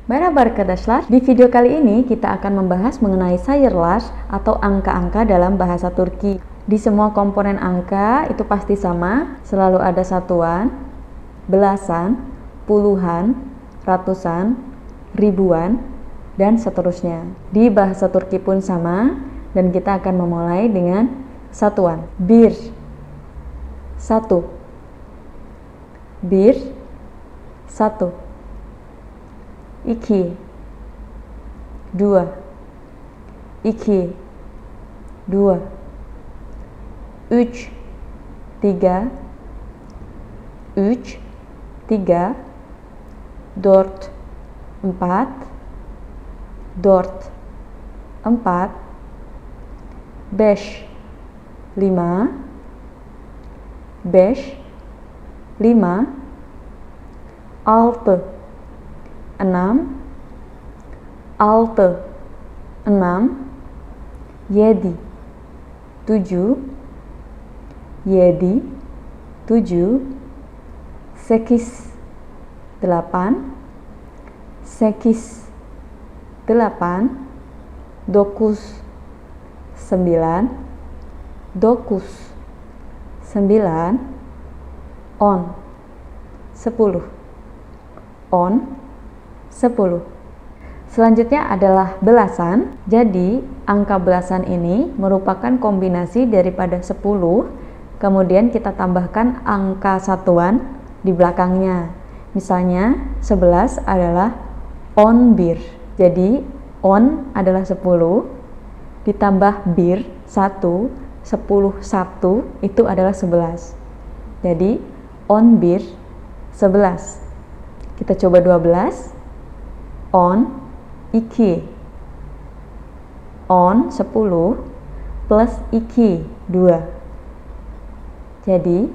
Merhaba arkadaşlar, di video kali ini kita akan membahas mengenai sayılar atau angka-angka dalam bahasa Turki. Di semua komponen angka itu pasti sama, selalu ada satuan, belasan, puluhan, ratusan, ribuan, dan seterusnya. Di bahasa Turki pun sama, dan kita akan memulai dengan satuan. Bir, satu. Bir, satu. İki, dua. İki, dua. Üç, tiga. Üç, tiga. Dört, empat. Dört, empat. Beş, lima. Beş, lima. Altı, enam. Altı, enam. Yedi, tujuh. Yedi, tujuh. Sekiz, delapan. Sekiz, delapan. Dokuz, sembilan. Dokuz, sembilan. On, sepuluh. On, sepuluh. Selanjutnya adalah belasan. Jadi angka belasan ini merupakan kombinasi daripada 10, kemudian kita tambahkan angka satuan di belakangnya. Misalnya 11 adalah on bir. Jadi on adalah 10 ditambah bir 1, 10 1 itu adalah 11. Jadi on bir 11. Kita coba 12. On, iki. On, 10 plus iki, 2. Jadi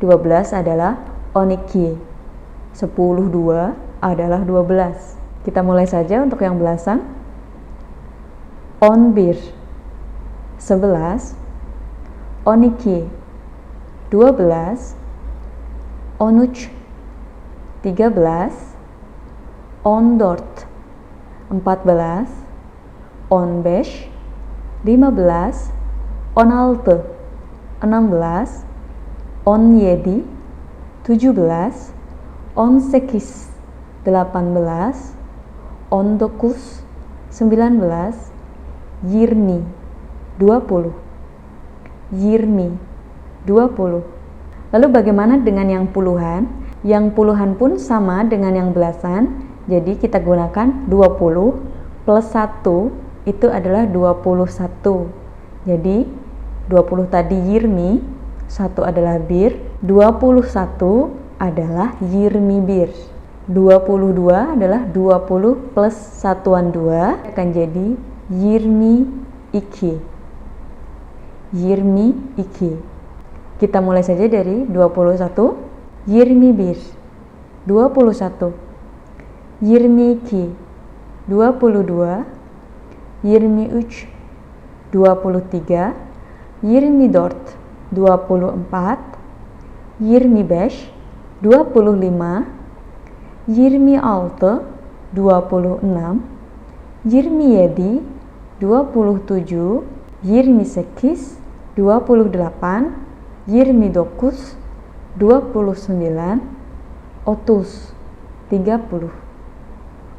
12 adalah on iki. 10 2 adalah 12. Kita mulai saja untuk yang belasan. On bir, 11. On iki, 12. On üç, 13. On dört, 14. On beş, 15. On altı, 16. On yedi, 17. On sekiz, 18. On dokuz, 19. Yirmi, 20. Yirmi, 20. Lalu bagaimana dengan yang puluhan? Yang puluhan pun sama dengan yang belasan. Jadi kita gunakan 20 plus 1 itu adalah 21. Jadi 20 tadi yirmi, 1 adalah bir, 21 adalah yirmi bir. 22 adalah 20 plus satuan 2 akan jadi yirmi iki. Yirmi iki. Kita mulai saja dari 21. Yirmi bir, 21. Yirmi iki, 22. Yirmi üç, 23. Yirmi dört, 24. Yirmi beş, 25. Yirmi altı, 26. Yirmi yedi, 27. Yirmi sekiz, 28. Yirmi dokuz, 29. Otuz, 30.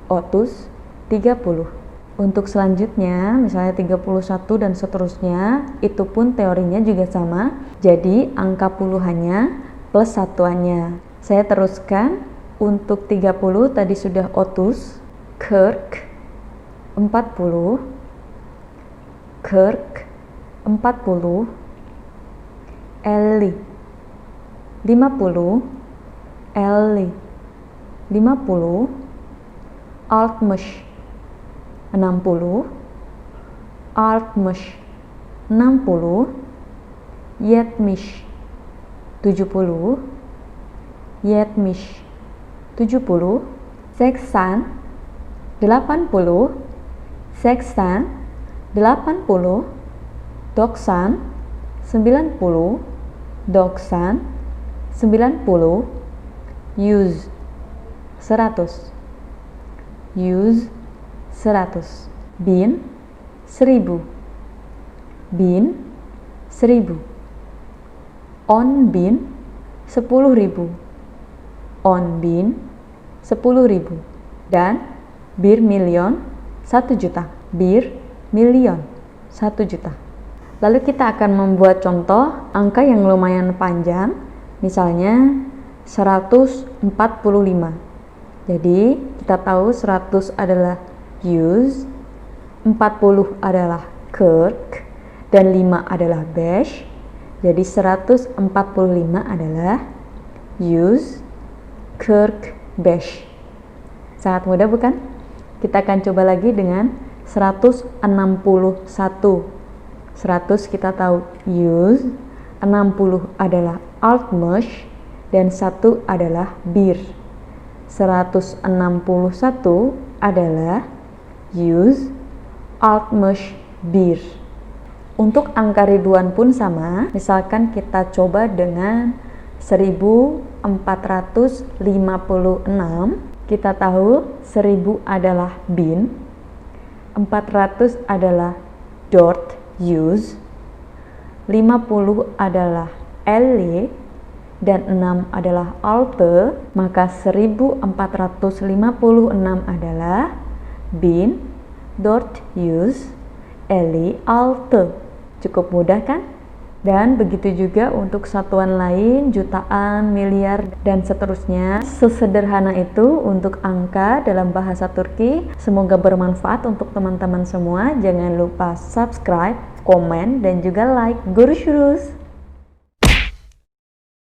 Otuz, 30. Untuk selanjutnya, misalnya 31 dan seterusnya, itu pun teorinya juga sama. Jadi angka puluhannya plus satuannya. Saya teruskan. Untuk 30 tadi sudah otuz, kırk, 40. Kırk, 40. Elli, 50. Elli, 50. Altmış, 60. Altmış, 60. Yetmiş, 70. Yetmiş, 70. Seksen, 80. Seksen, 80. Doksan, 90. Doksan, 90. Yüz, 100. yüz 100, bin 1000, bin 1000, 10.000 10.000, 10.000 10.000, dan bir milyon 1 juta, bir million 1 juta. Lalu kita akan membuat contoh angka yang lumayan panjang, misalnya 145. Jadi kita tahu 100 adalah yüz, 40 adalah 40, dan 5 adalah beş. Jadi 145 adalah yüz 45. Sangat mudah bukan? Kita akan coba lagi dengan 161. 100 kita tahu yüz, 60 adalah altmış, dan 1 adalah bir. 161 adalah yüz altmış bir. Untuk angka ribuan pun sama, misalkan kita coba dengan 1456, kita tahu 1000 adalah bin, 400 adalah dört yüz, 50 adalah 50, dan 6 adalah altı, maka 1456 adalah bin dört yüz elli altı. Cukup mudah kan? Dan begitu juga untuk satuan lain, jutaan, miliar, dan seterusnya. Sesederhana itu untuk angka dalam bahasa Turki. Semoga bermanfaat untuk teman-teman semua. Jangan lupa subscribe, komen, dan juga like. Görüşürüz.